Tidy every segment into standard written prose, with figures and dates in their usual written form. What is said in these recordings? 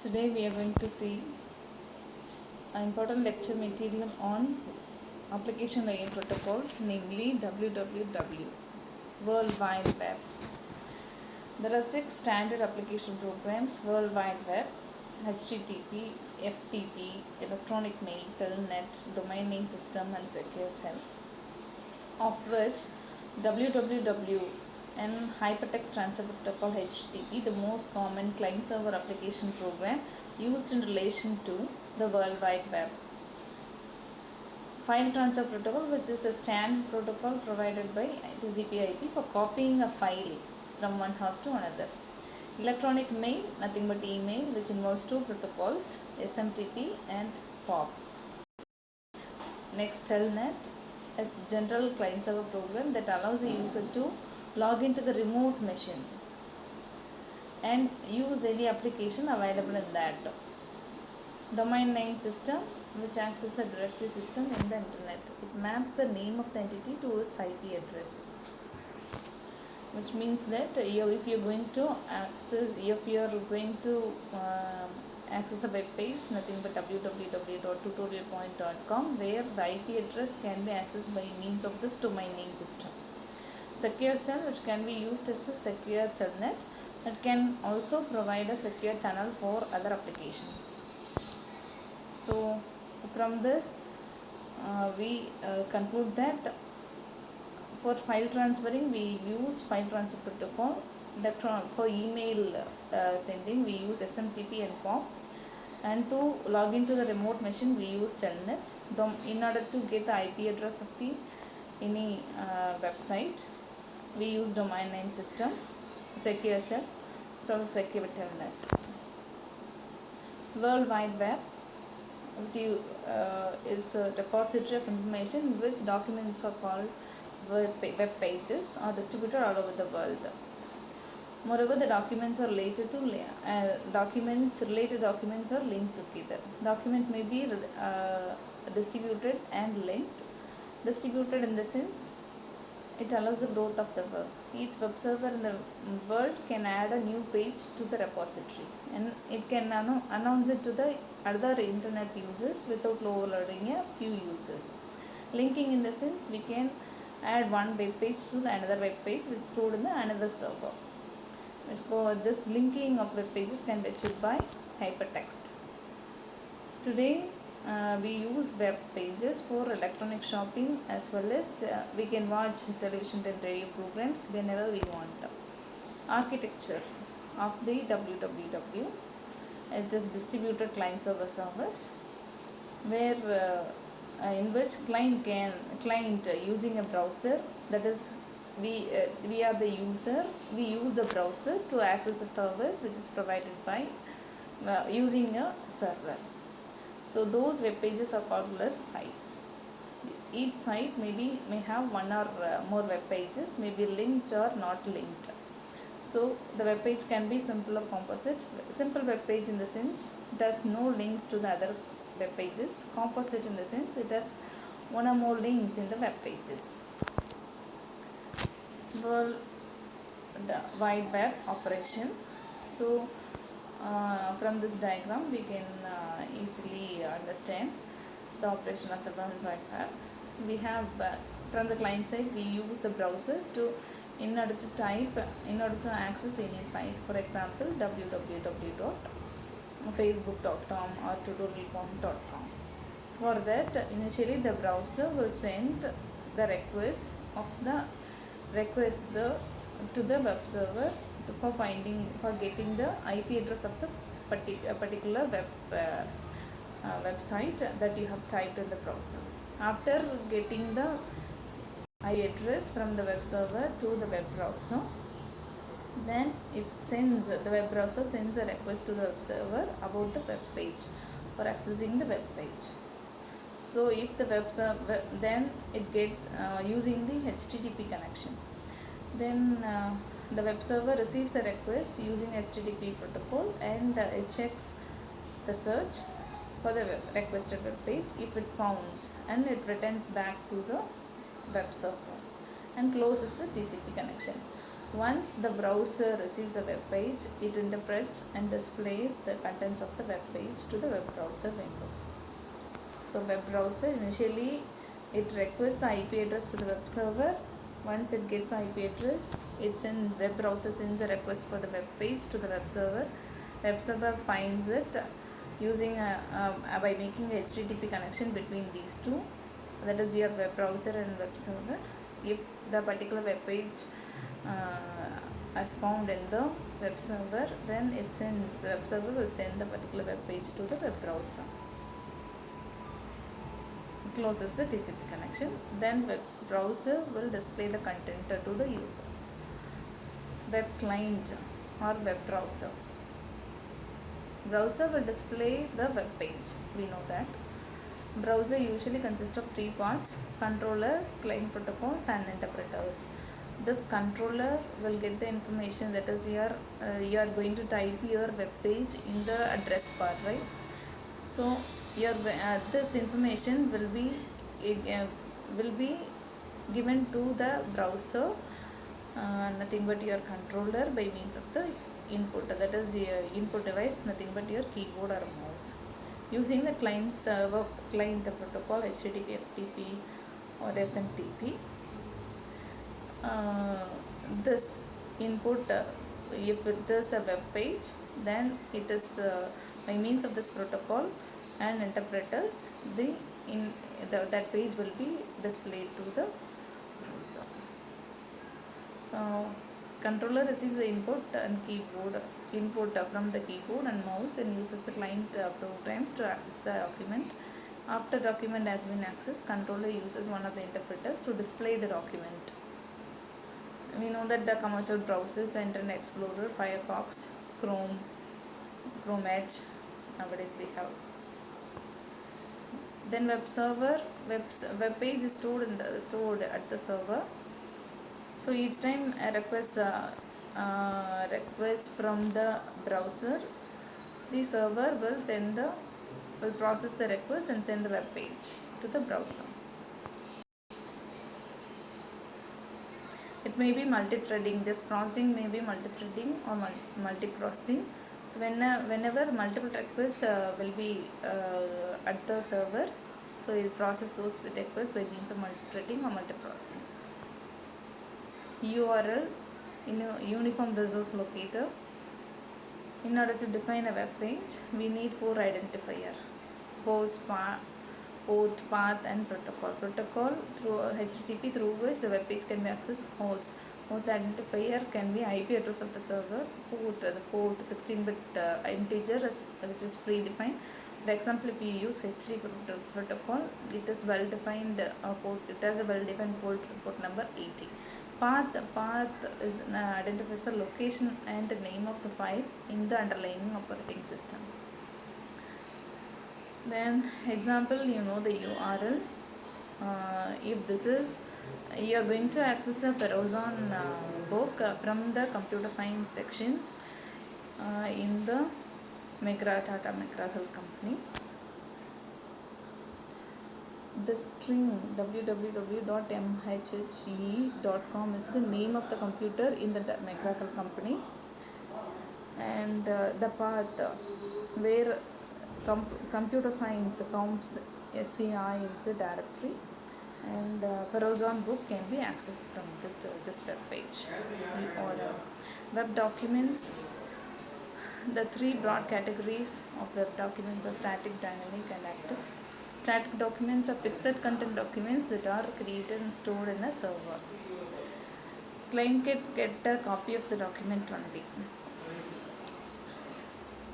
Today we are going to see an important lecture material on application layer protocols, namely WWW, World Wide Web. There are 6 standard application programs: World Wide Web, HTTP, FTP, Electronic Mail, Telnet, Domain Name System, and Secure Cell, of which WWW and Hypertext Transfer Protocol HTTP, the most common client-server application program used in relation to the World Wide Web. File Transfer Protocol, which is a standard protocol provided by TCP/IP for copying a file from one host to another. Electronic Mail, nothing but email, which involves two protocols, SMTP and POP. Next, Telnet is a general client-server program that allows the user to log into the remote machine and use any application available in that. Domain name system, which acts as a directory system in the internet. It maps the name of the entity to its IP address, which means that if you are going to access access a web page, nothing but www.tutorialpoint.com, where the IP address can be accessed by means of this domain name system. Secure Cell, which can be used as a secure telnet, that can also provide a secure channel for other applications. So from this we conclude that for file transferring we use file transfer protocol. For email sending we use SMTP and POP, and to log into the remote machine we use Telnet. In order to get the IP address of the any website, we use domain name system, Secure Cell, so secure Telnet. World Wide Web is a repository of information in which documents are called web pages are distributed all over the world. Moreover, the documents are related to related documents are linked together. Document may be distributed and linked. Distributed in the sense it allows the growth of the web. Each web server in the world can add a new page to the repository, and it can announce it to the other internet users without overloading a few users. Linking in the sense we can add one web page to the another web page which is stored in the another server. This linking of web pages can be achieved by hypertext. Today we use web pages for electronic shopping, as well as we can watch television and radio programs whenever we want. Architecture of the WWW, it is distributed client server service, where in which client using a browser, that is we are the user, we use the browser to access the service which is provided by using a server. So those web pages are called as sites. Each site may have one or more web pages, may be linked or not linked. So the web page can be simple or composite. Simple web page in the sense it has no links to the other web pages. Composite in the sense it has one or more links in the web pages. World Wide Web operation. So from this diagram we can easily understand the operation of the World Wide Web. We have from the client side we use the browser in order to access any site, for example www.facebook.com or tutorialpoint.com. So for that, initially the browser will send the request to the web server for getting the IP address of the particular website that you have typed in the browser. After getting the IP address from the web server to the web browser, then the web browser sends a request to the web server about the web page for accessing the web page. So if the web server, then it gets using the HTTP connection, then the web server receives a request using HTTP protocol, and it checks the search for the requested web page. If it founds, and it returns back to the web server and closes the TCP connection. Once the browser receives a web page, it interprets and displays the contents of the web page to the web browser window. So web browser, initially it requests the IP address to the web server. Once it gets the IP address, it's in web browser sends the request for the web page to the web server. Web server finds it using by making a HTTP connection between these two, that is your web browser and web server. If the particular web page as found in the web server, then it sends, the web server will send the particular web page to the web browser. Closes the TCP connection, then web browser will display the content to the user. Web client or web browser. Browser will display the web page. We know that. Browser usually consists of three parts: controller, client protocols, and interpreters. This controller will get the information, that is you are going to type your web page in the address bar, right? So your this information will be given to the browser, nothing but your controller by means of the input, that is your input device, nothing but your keyboard or mouse. Using the client server client protocol HTTP, FTP or SMTP, this input, if it is a web page, then it is by means of this protocol and interpreters, that page will be displayed to the browser. So controller receives the input from the keyboard and mouse and uses the client programs to access the document. After document has been accessed, controller uses one of the interpreters to display the document. We know that the commercial browsers, Internet Explorer, Firefox, Chrome Edge, nowadays we have. Then web page is stored at the server. So each time a request from the browser, the server will process the request and send the web page to the browser. It may be multi-threading. This processing may be multi-threading or multi-processing. So whenever multiple requests will be at the server, so it process those requests by means of multi-threading or multi-processing. URL, uniform resource locator. In order to define a web page, we need 4 identifiers: host, port, path, and protocol. Protocol through HTTP, through which the web page can be accessed. Host identifier can be IP address of the server. The port 16-bit integer which is predefined. For example, if you use HTTP protocol, it is well defined port. It has a well defined port number 80. Path is identifies the location and the name of the file in the underlying operating system. Then example, the URL. If this is, you are going to access the Perozon book from the computer science section in the Tata McGraw-Hill company. The string www.mhhe.com is the name of the computer in the McGraw-Hill company, and the path where computer science comps SCI is the directory, and Perozon book can be accessed from this web page. Or web documents. The 3 broad categories of web documents are static, dynamic, and active. Static documents are fixed content documents that are created and stored in a server. Client can get a copy of the document only.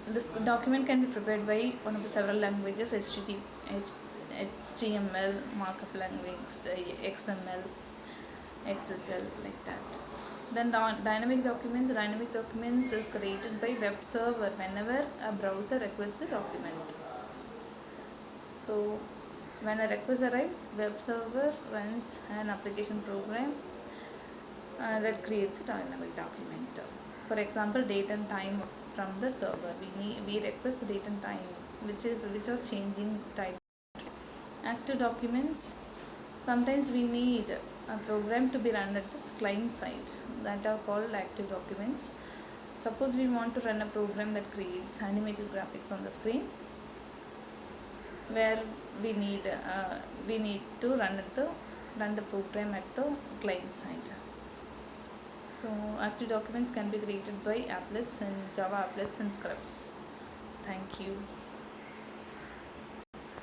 This document can be prepared by one of the several languages: HTML, markup language, XML, XSL, like that. Then dynamic documents. Dynamic documents is created by web server whenever a browser requests the document. So when a request arrives, web server runs an application program that creates a dynamic document. For example, date and time from the server. We request date and time, which are changing type. Active documents. Sometimes we need a program to be run at this client side, that are called active documents. Suppose we want to run a program that creates animated graphics on the screen, where we need to run the program at the client side. So active documents can be created by applets and Java applets and scripts. Thank you.